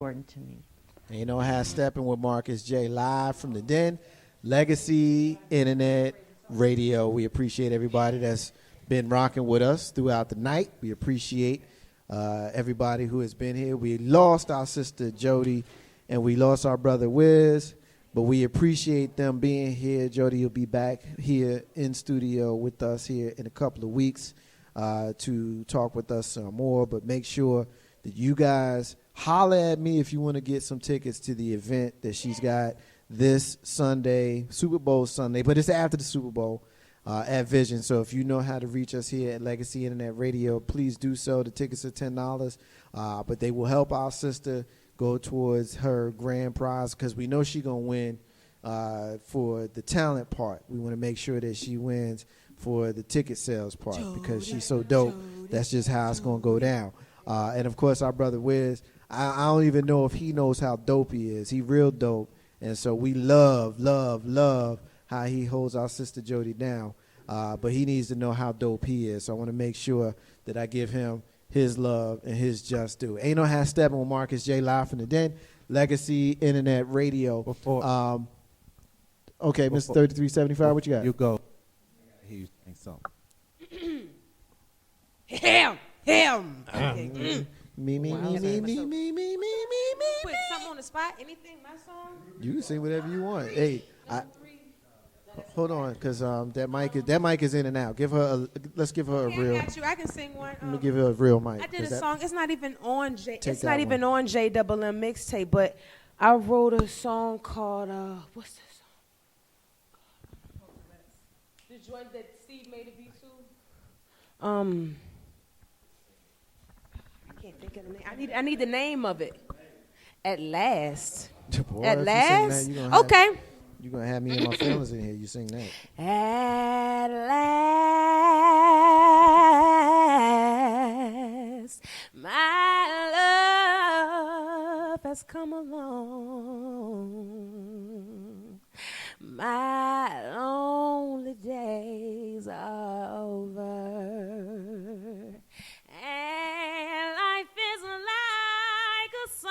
important to me. Ain't no half stepping with Marcus J. Live from the Den, Legacy Internet Radio. We appreciate everybody that's been rocking with us throughout the night. We appreciate everybody who has been here. We lost our sister Jody and we lost our brother Wiz, but we appreciate them being here. Jody will be back here in studio with us here in a couple of weeks to talk with us some more, but make sure that you guys holler at me if you want to get some tickets to the event that she's got this Sunday, Super Bowl Sunday, but it's after the Super Bowl at Vision. So if you know how to reach us here at Legacy Internet Radio, please do so. The tickets are $10, but they will help our sister go towards her grand prize because we know she's going to win for the talent part. We want to make sure that she wins for the ticket sales part because she's so dope. That's just how it's going to go down. And, of course, our brother Wiz, I don't even know if he knows how dope he is. He real dope. And so we love how he holds our sister Jody down. But he needs to know how dope he is. So I want to make sure that I give him his love and his just due. Ain't no half stepping with Marcus J. Live from the Den, Legacy Internet Radio. Okay, Mr. 3375, what you got? You go. I hear you think something. Him. Me. Put something on the spot. Anything, my song. You can sing whatever you want. Hey, hold on, because that mic is in and out. Let's give her a real. I got you. I can sing one. Let me give her a real mic. I did a song. It's not even on J. It's not one. even on J Double M mixtape. But I wrote a song called what's this song? The joint that Steve made a beat to. I can't think of the name. I need the name of it. At last. Boy, At if last. you sing that, Okay. You're going to have me in my feelings in here. You sing that. At last, my love has come along. My lonely days are over. And life is like a song.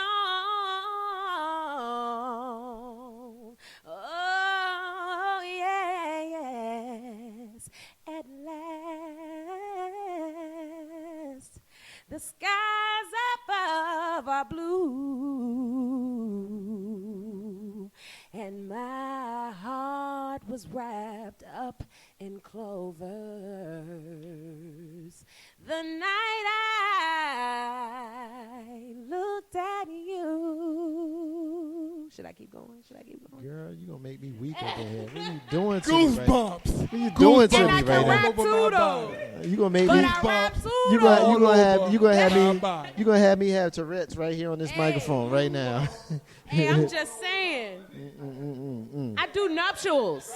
Oh, yes. At last, the skies above are blue. And my heart was wrapped up in clovers. The night I looked at you. Should I keep going? Girl, you going to make me weak up in here. What are you doing to me right now? Goosebumps. What are you doing to me right now? rap too, though. You going to make But me... I rap too, You though. gonna have me have Tourette's right here on this microphone right now. Hey, I'm just saying. I do nuptials.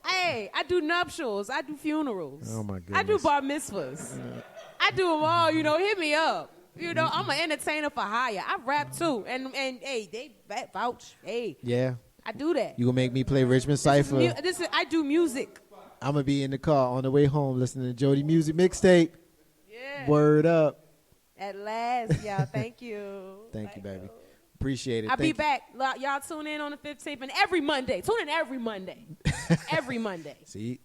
Hey, I do nuptials. I do funerals. Oh, my I do goodness. bar mitzvahs. I do them all. Hit me up. I'm an entertainer for hire. I rap too, and hey, they vouch. Hey, Yeah. I do that. You gonna make me play Richmond Cypher. I do music. I'm gonna be in the car on the way home listening to Jody Music Mixtape. Yeah. Word up. At last, y'all. Thank you. Thank you, baby. Appreciate it. I'll be Thank you. back. Y'all tune in on the 15th and every Monday. Tune in every Monday. Every Monday. See,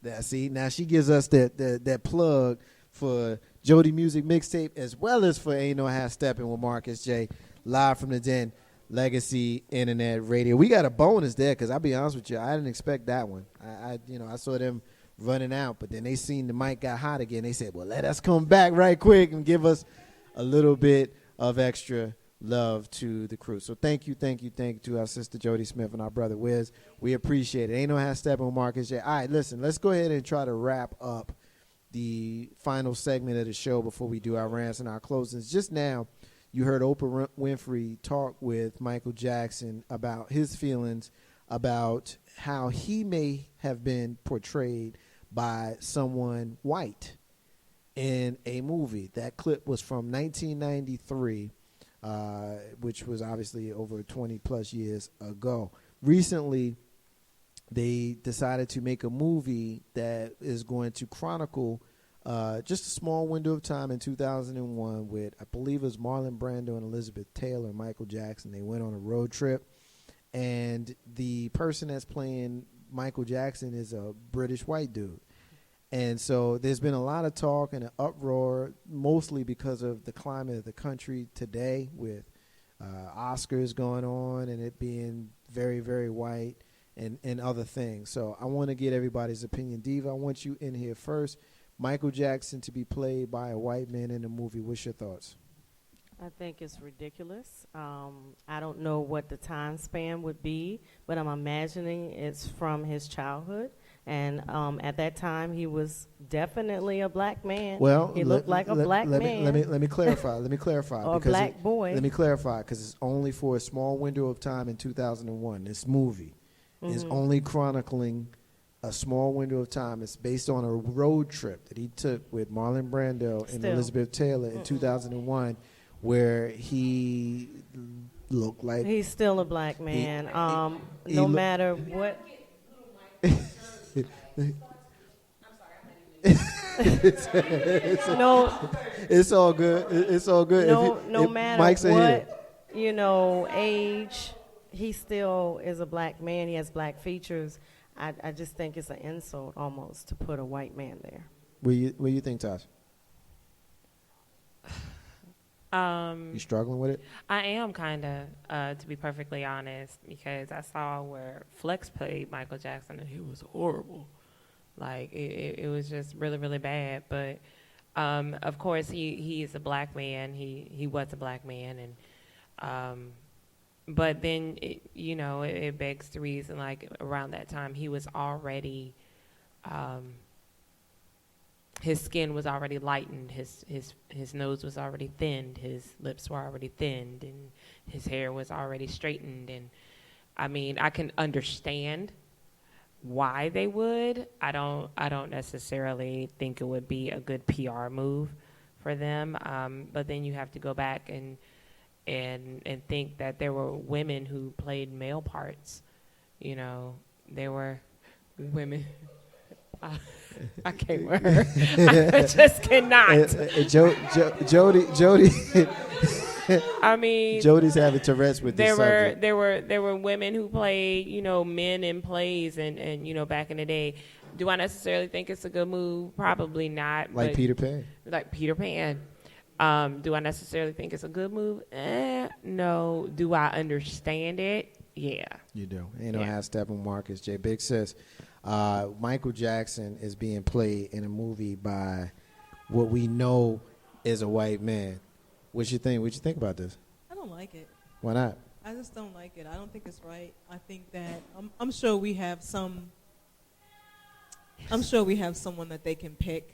now she gives us that plug for Jody Music Mixtape as well as for Ain't No Half Steppin' with Marcus J. Live from the Den, Legacy Internet Radio. We got a bonus there because I'll be honest with you, I didn't expect that one. I saw them running out, but then they seen the mic got hot again. They said, well, let us come back right quick and give us a little bit of extra love to the crew. So thank you to our sister Jody Smith and our brother Wiz. We appreciate it. Ain't no half stepping with Marcus J. All right, listen, let's go ahead and try to wrap up the final segment of the show before we do our rants and our closings. Just now, you heard Oprah Winfrey talk with Michael Jackson about his feelings about how he may have been portrayed by someone white in a movie. That clip was from 1993, which was obviously over 20 plus years ago. Recently, they decided to make a movie that is going to chronicle just a small window of time in 2001 with, I believe it was Marlon Brando and Elizabeth Taylor and Michael Jackson. They went on a road trip, and the person that's playing Michael Jackson is a British white dude. And so there's been a lot of talk and an uproar, mostly because of the climate of the country today with Oscars going on and it being very, very white and other things. So I want to get everybody's opinion. Diva, I want you in here first. Michael Jackson to be played by a white man in a movie. What's your thoughts? I think it's ridiculous. I don't know what the time span would be, but I'm imagining it's from his childhood. And at that time, he was definitely a black man. Well, he looked like a black man. Let me clarify. Let me clarify. Or a black boy. Let me clarify, because it's only for a small window of time in 2001. This movie is only chronicling a small window of time. It's based on a road trip that he took with Marlon Brando and Elizabeth Taylor in 2001, where he looked like... He's still a black man, no matter what... It's all good. It's all good. No matter what, age, he still is a black man. He has black features. I just think it's an insult almost to put a white man there. What do you think, Tosh? You struggling with it? I am kind of, to be perfectly honest, because I saw where Flex played Michael Jackson and he was horrible. Like, it was just really, really bad. But, of course, he is a black man. He was a black man. And but then, it begs the reason, like, around that time, he was already... his skin was already lightened, his nose was already thinned, his lips were already thinned, and his hair was already straightened. And I mean, I can understand why they would. I don't necessarily think it would be a good PR move for them. But then you have to go back and think that there were women who played male parts. There were women. I can't with her. I just cannot. Jody. I mean, Jody's having Tourette's with this subject. There were women who played, men in plays and back in the day. Do I necessarily think it's a good move? Probably not. Like Peter Pan. Like Peter Pan. Do I necessarily think it's a good move? No. Do I understand it? Yeah. You do. Have Steppin, Marcus, J. Big Sis. Michael Jackson is being played in a movie by what we know is a white man. What you think? What you think about this? I don't like it. Why not? I just don't like it. I don't think it's right. I think that I'm sure we have some. I'm sure we have someone that they can pick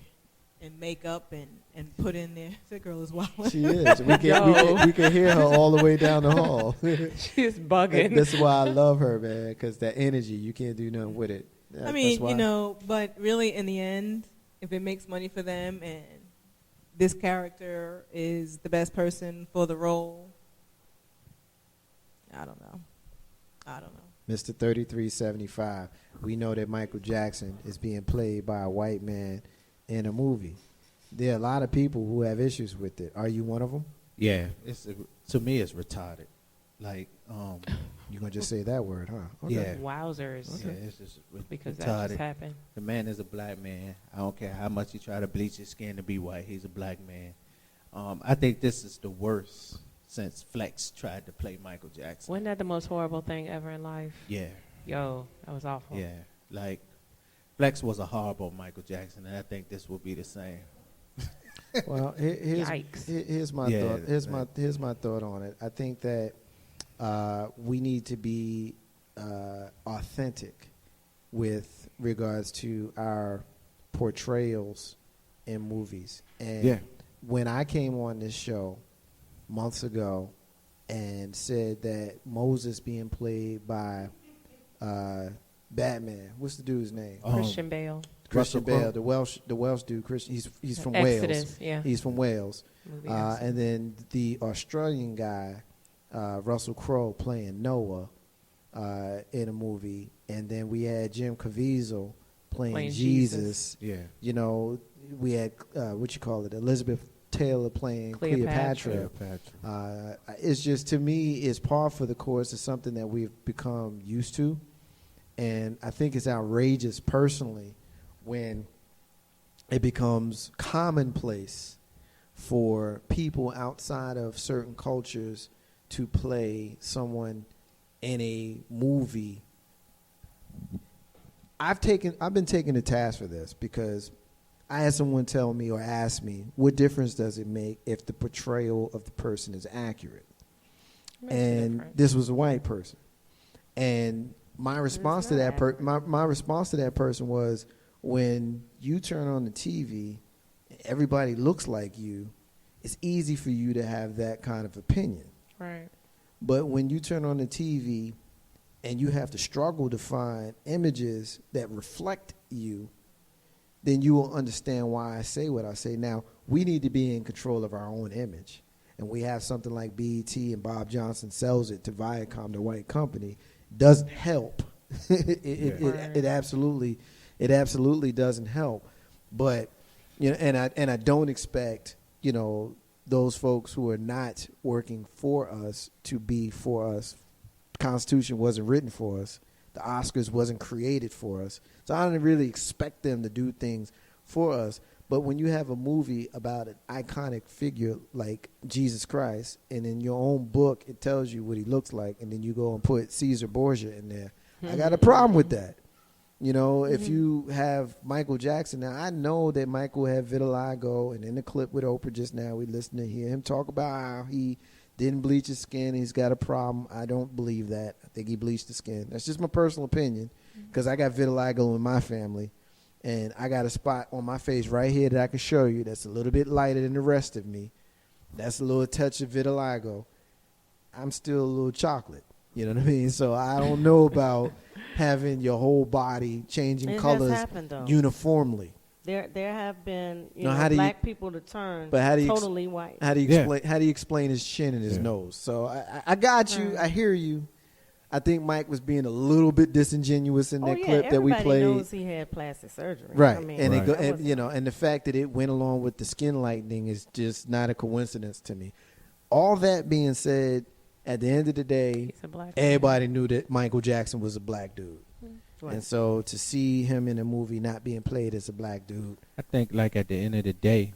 and make up and put in there. That girl is wild. She is. We can hear her all the way down the hall. She's bugging. That's why I love her, man, because that energy, you can't do nothing with it. I mean, but really in the end, if it makes money for them and this character is the best person for the role, I don't know. Mr. 3375, we know that Michael Jackson is being played by a white man in a movie. There are a lot of people who have issues with it. Are you one of them? Yeah, to me it's retarded. Like, you're going to just say that word, huh? Okay. Yeah. Wowzers. Okay. Yeah, it's just because retarded. that just happened. The man is a black man. I don't care how much he try to bleach his skin to be white. He's a black man. I think this is the worst since Flex tried to play Michael Jackson. Wasn't that the most horrible thing ever in life? Yeah. Yo, that was awful. Yeah. Like, Flex was a horrible Michael Jackson, and I think this will be the same. Well, here's my thought. Here's my thought on it. I think that we need to be authentic with regards to our portrayals in movies. And when I came on this show months ago and said that Moses being played by Batman, what's the dude's name? Christian Bale. Christian Bale, the Welsh dude. Christian, he's from Wales. Yeah. He's from Wales. And then the Australian guy, Russell Crowe, playing Noah in a movie. And then we had Jim Caviezel playing Jesus. Jesus. Yeah. You know, we had Elizabeth Taylor playing Cleopatra. It's just, to me, it's par for the course. It's something that we've become used to, and I think it's outrageous personally when it becomes commonplace for people outside of certain cultures to play someone in a movie. I've been taken to task for this because I had someone tell me or ask me, what difference does it make if the portrayal of the person is accurate? And this was a white person. And my response to that my response to that person was, when you turn on the TV, everybody looks like you, it's easy for you to have that kind of opinion. Right. But when you turn on the TV and you have to struggle to find images that reflect you, then you will understand why I say what I say. Now, we need to be in control of our own image. And we have something like BET, and Bob Johnson sells it to Viacom, the white company. Doesn't help. It absolutely doesn't help. But, you know, and I don't expect, you know, those folks who are not working for us to be for us. The Constitution wasn't written for us. The Oscars wasn't created for us. So I don't really expect them to do things for us. But when you have a movie about an iconic figure like Jesus Christ, and in your own book it tells you what he looks like, and then you go and put Caesar Borgia in there, I got a problem with that. You know, if you have Michael Jackson, now I know that Michael had vitiligo, and in the clip with Oprah just now, we listened to hear him talk about how he didn't bleach his skin. He's got a problem. I don't believe that. I think he bleached the skin. That's just my personal opinion, because I got vitiligo in my family, and I got a spot on my face right here that I can show you that's a little bit lighter than the rest of me. That's a little touch of vitiligo. I'm still a little chocolate. You know what I mean? So I don't know about having your whole body changing colors uniformly. There have been black people to turn but how do you totally white. How do you explain his chin and his nose? So I got you. I hear you. I think Mike was being a little bit disingenuous in that clip that we played. Everybody knows he had plastic surgery. Right. I mean, and the fact that it went along with the skin lightening is just not a coincidence to me. All that being said, at the end of the day, everybody knew that Michael Jackson was a black dude. Right. And so to see him in a movie not being played as a black dude, I think, like, at the end of the day,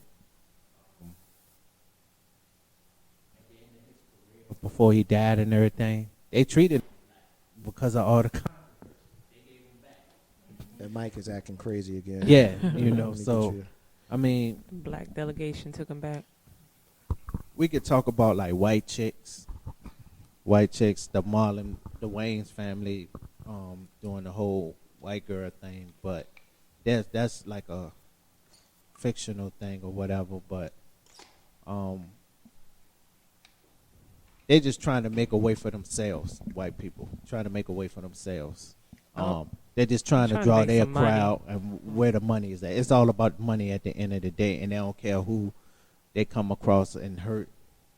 before he died and everything, they treated him because of all the and Mike is acting crazy again. Yeah, you know, so I mean, black delegation took him back. We could talk about like white chicks, the Marlon, the Wayans family, doing the whole white girl thing, but that's like a fictional thing or whatever. But they're just trying to make a way for themselves. White people trying to make a way for themselves. They're just trying to draw their crowd and where the money is at. It's all about money at the end of the day, and they don't care who they come across and hurt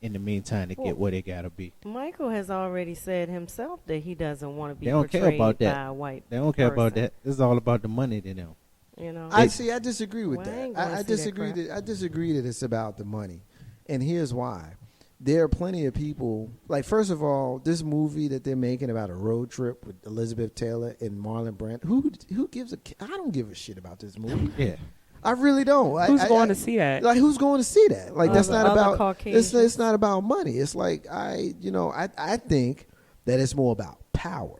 in the meantime to get where they gotta be. Michael has already said himself that he doesn't want to be portrayed care about that. by a white They don't care about that. It's all about the money to them. You know, I disagree with that. I disagree that it's about the money, and here's why. There are plenty of people, like, first of all, this movie that they're making about a road trip with Elizabeth Taylor and Marlon Brando, who gives I don't give a shit about this movie. Yeah. I really don't. Who's going to see that? Like, who's going to see that? Like, that's not about. It's not about money. It's like I think that it's more about power.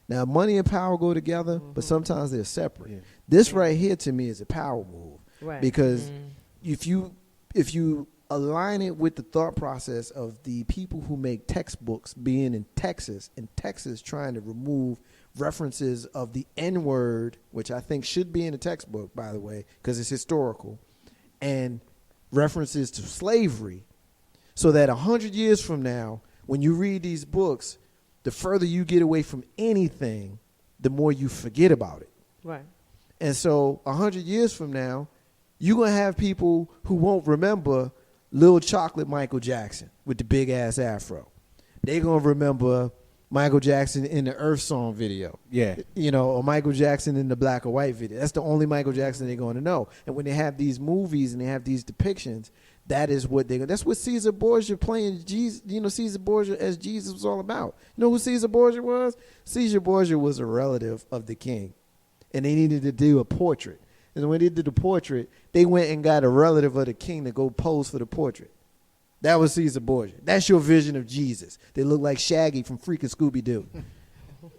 Now, money and power go together, but sometimes they're separate. Yeah. This right here to me is a power move, right? Because if you align it with the thought process of the people who make textbooks being in Texas, and Texas trying to remove references of the N-word, which I think should be in a textbook, by the way, because it's historical, and references to slavery, so that 100 years from now, when you read these books, the further you get away from anything, the more you forget about it. Right. And so 100 years from now, you're going to have people who won't remember Little Chocolate Michael Jackson with the big-ass afro. They're going to remember Michael Jackson in the Earth Song video. Yeah. You know, or Michael Jackson in the Black or White video. That's the only Michael Jackson they're going to know. And when they have these movies and they have these depictions, that is what that's what Caesar Borgia playing Jesus, you know, Caesar Borgia as Jesus was all about. You know who Caesar Borgia was? Caesar Borgia was a relative of the king. And they needed to do a portrait. And when they did the portrait, they went and got a relative of the king to go pose for the portrait. That was Caesar Borgia. That's your vision of Jesus. They look like Shaggy from freaking Scooby-Doo.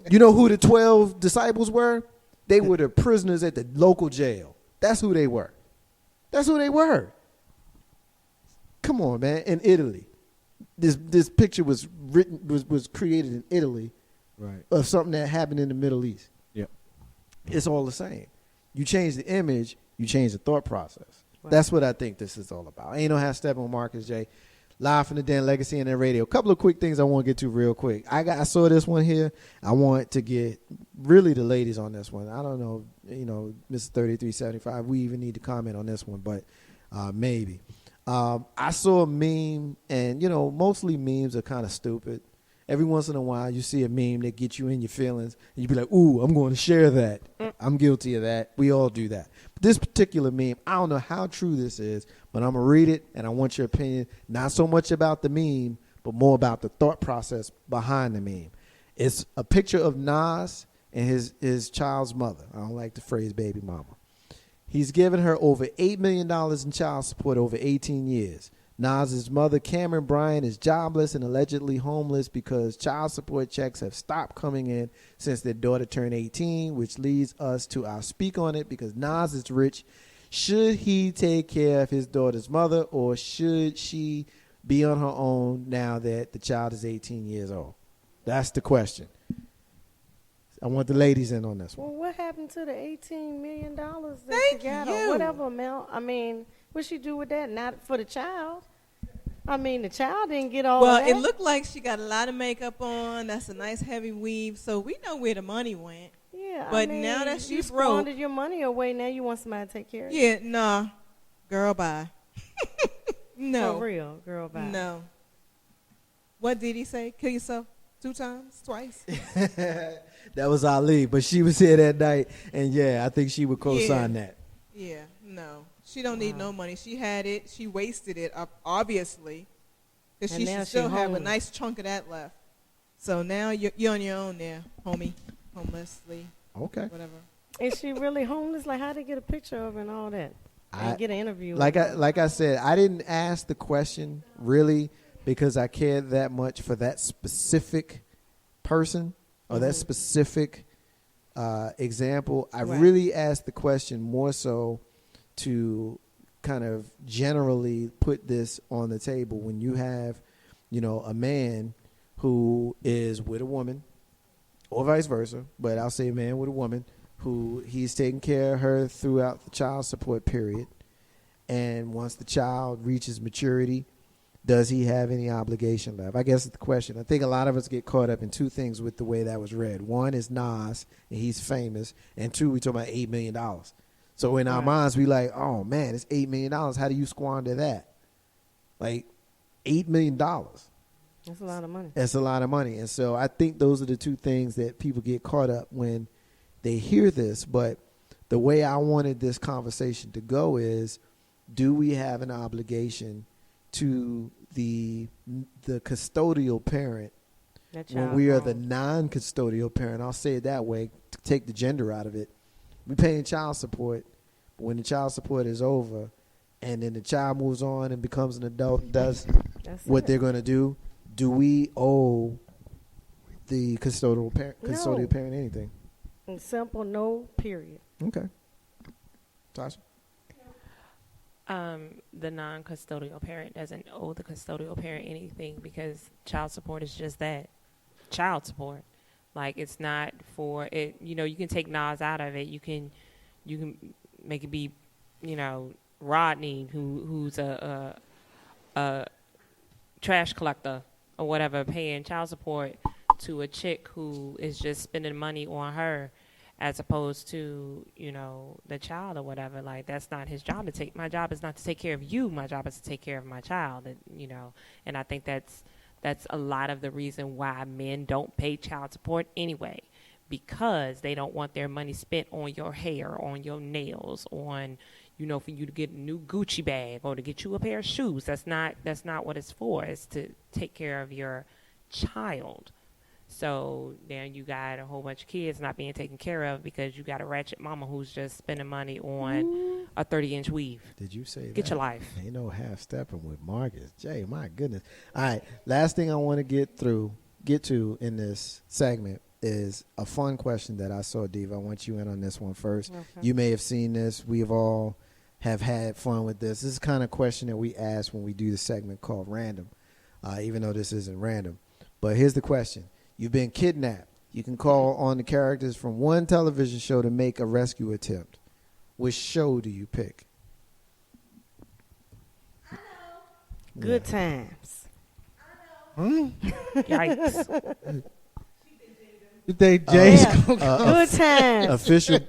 You know who the 12 disciples were? They were the prisoners at the local jail. That's who they were. That's who they were. Come on, man. In Italy. This picture was created in Italy, Right. of something that happened in the Middle East. Yep. It's all the same. You change the image, you change the thought process. Right. That's what I think this is all about. Ain't no half stepping with Marcus J. Live from the Den, Legacy and Radio. A couple of quick things I want to get to real quick. I saw this one here. I want to get really the ladies on this one. I don't know, you know, Mr. 3375. We even need to comment on this one, but maybe. I saw a meme, and you know, mostly memes are kind of stupid. Every once in a while, you see a meme that gets you in your feelings, and you be like, "Ooh, I'm going to share that." I'm guilty of that. We all do that. But this particular meme, I don't know how true this is, but I'm gonna read it, and I want your opinion. Not so much about the meme, but more about the thought process behind the meme. It's a picture of Nas and his child's mother. I don't like the phrase "baby mama." He's given her over $8 million in child support over 18 years. Nas's mother, Cameron Bryant, is jobless and allegedly homeless because child support checks have stopped coming in since their daughter turned 18, which leads us to our speak on it because Nas is rich. Should he take care of his daughter's mother, or should she be on her own now that the child is 18 years old? That's the question. I want the ladies in on this one. Well, what happened to the $18 million that Thank she got, you. or whatever amount? I mean, what she do with that? Not for the child. I mean, the child didn't get all Well, of that. it looked like she got a lot of makeup on. That's a nice heavy weave. So we know where the money went. Yeah, but I mean, now that you she's broke- squandered your money away. Now you want somebody to take care of you. Yeah, nah. Girl, bye. No. For real, girl, bye. No. What did he say? Kill yourself 2 times? Twice? That was Ali, but she was here that night, and yeah, I think she would co-sign that. Yeah, no. She don't need no money. She had it. She wasted it, obviously. Because And she now should she still have a homeless. nice chunk of that left. So now you're on your own there, homie. Homelessly, Okay. whatever. Is she really homeless? Like, how they get a picture of her and all that? And get an interview. Like with her? like I said, I didn't ask the question really because I cared that much for that specific person or that specific example. I Right. really asked the question more so to kind of generally put this on the table when you have, you know, a man who is with a woman or vice versa, but I'll say a man with a woman who he's taking care of her throughout the child support period. And once the child reaches maturity, does he have any obligation left? I guess it's the question. I think a lot of us get caught up in 2 things with the way that was read. One is Nas, and he's famous. And 2, we talk about $8 million. So in our Right. minds, we like, oh, man, it's $8 million. How do you squander that? Like, $8 million. That's a lot of money. That's a lot of money. And so I think those are the 2 things that people get caught up when they hear this. But the way I wanted this conversation to go is, do we have an obligation to the custodial parent That when child we are the grown. non-custodial parent? I'll say it that way to take the gender out of it. We're paying child support, but when the child support is over and then the child moves on and becomes an adult and does That's what it. they're going to do we owe the custodial No. parent anything? And simple, no, period. Okay. Tasha? The non-custodial parent doesn't owe the custodial parent anything because child support is just that, child support. Like, it's not for it. You know, you can take Nas out of it. You can make it be, you know, Rodney, who's a trash collector or whatever, paying child support to a chick who is just spending money on her, as opposed to, you know, the child or whatever. Like, that's not his job to take. My job is not to take care of you. My job is to take care of my child. And, you know, and I think that's That's a lot of the reason why men don't pay child support anyway, because they don't want their money spent on your hair, on your nails, on, for you to get a new Gucci bag or to get you a pair of shoes. That's not what it's for. It's to take care of your child. So then you got a whole bunch of kids not being taken care of because you got a ratchet mama who's just spending money on a 30-inch weave. Did you say Get that? your life. Ain't no half stepping with Marcus J. My goodness. All right. Last thing I want to get to in this segment is a fun question that I saw, Diva. I want you in on this one first. Okay. You may have seen this. We've all have had fun with this. This is the kind of question that we ask when we do the segment called Random, even though this isn't random. But here's the question. You've been kidnapped. You can call on the characters from one television show to make a rescue attempt. Which show do you pick? I know. Good times. I know. Yikes. You think Jay's gonna come? Good times.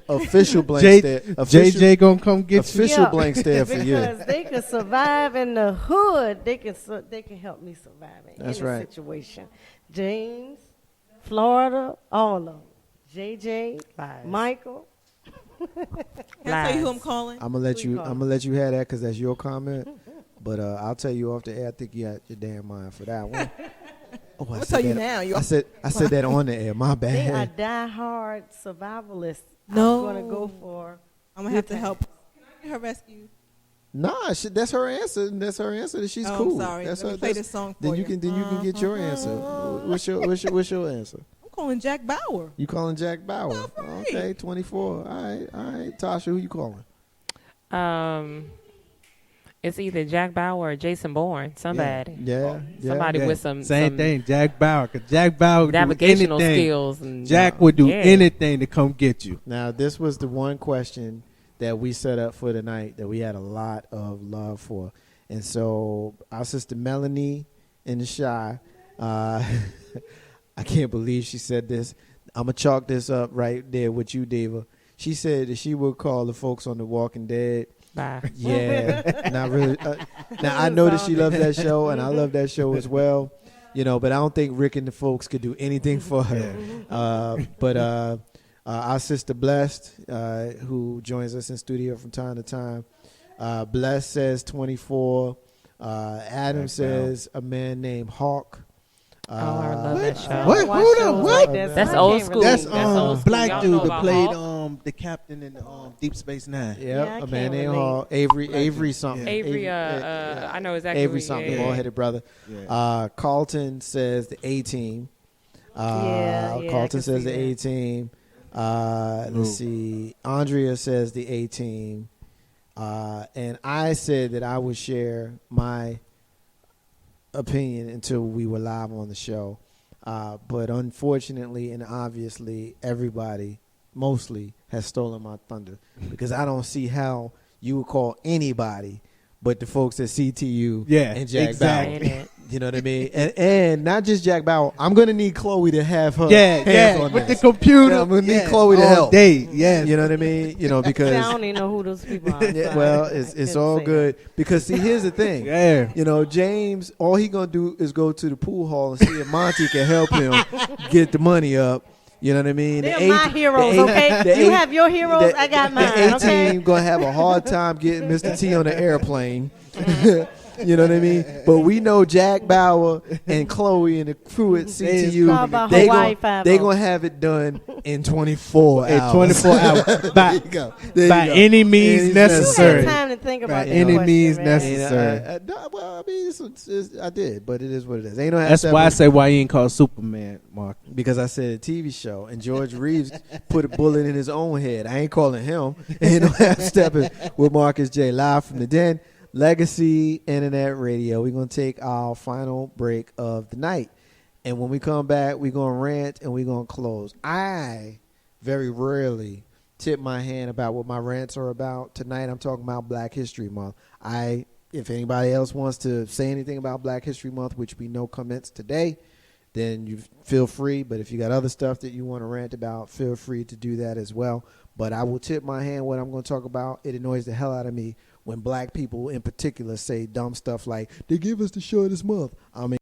Official blank stare. JJ gonna come get you? Official blank stare for you. Because they can survive in the hood. They can help me survive in any situation. James, Florida, all of them. JJ, Michael. Can I tell you who I'm calling? I'm gonna let you have that because that's your comment. But I'll tell you off the air. I think you got your damn mind for that one. Oh, I'll tell you now. I said that on the air. My bad. They are die-hard survivalists. No. I'm gonna go for. I'm gonna have to help. Can I get her rescued? Nah, that's her answer. That's her answer. That she's cool. I'm sorry. That's Let me play this song for you. Then you can get your answer. What's your answer? I'm calling Jack Bauer. You calling Jack Bauer? Right. Okay, 24. All right. Tasha, who you calling? It's either Jack Bauer or Jason Bourne. Somebody. Yeah. Somebody with some same thing. Jack Bauer. Cause Jack Bauer would navigational do anything. skills. And, Jack would do anything to come get you. Now, this was the one question that we set up for tonight that we had a lot of love for. And so our sister Melanie in the Shy, I can't believe she said this. I'm going to chalk this up right there with you, Diva. She said that she would call the folks on The Walking Dead. Bye. Yeah, not really. Now, I know that she loves that show, and I love that show as well. But I don't think Rick and the folks could do anything for her. But our sister Blessed, who joins us in studio from time to time, Blessed says 24. Adam says a man named Hawk. I love that show. What? Hold on. What? That's old school. That's old school. black Y'all dude know that about played Hawk? the captain in Deep Space Nine. Yeah, I a man can't named relate. Hawk. Avery something. Avery, I know exactly. Avery something, bald-headed brother. Yeah. Carlton says the A-Team. I Carlton can says see the that. A-Team. Let's see. Andrea says the A-Team. And I said that I would share my opinion until we were live on the show. But unfortunately and obviously, everybody mostly has stolen my thunder because I don't see how you would call anybody but the folks at CTU and Jack Bauer. You know what I mean? And not just Jack Bauer. I'm going to need Chloe to have her hands on with this. the computer. I'm going to need Chloe to all help. day. Yes. You know what I mean? Because I don't even know who those people are. yeah, well, it's all good because see, here's the thing. James, all he gonna do is go to the pool hall and see if Monty can help him get the money up. You know what I mean? They're my heroes, okay? You have your heroes, I got mine, The okay? A-Team gonna have a hard time getting Mr. T on the airplane. You know what I mean? But we know Jack Bauer and Chloe and the crew at CTU, they gonna have it done in 24 hours. In 24 hours. By any means necessary. You had time to think about that any question, means man. necessary. Well, I mean, I did, but it is what it is. Ain't no That's why I say why you ain't called Superman, Mark. Because I said a TV show, and George Reeves put a bullet in his own head. I ain't calling him. Ain't no half stepping with Marcus J. Live from the Den. Legacy Internet Radio. We're going to take our final break of the night. And when we come back, we're going to rant and we're going to close. I very rarely tip my hand about what my rants are about. Tonight, I'm talking about Black History Month. If anybody else wants to say anything about Black History Month, which we know commence today, then you feel free. But if you got other stuff that you want to rant about, feel free to do that as well. But I will tip my hand what I'm going to talk about. It annoys the hell out of me when black people in particular say dumb stuff like, they give us the show this month. I mean,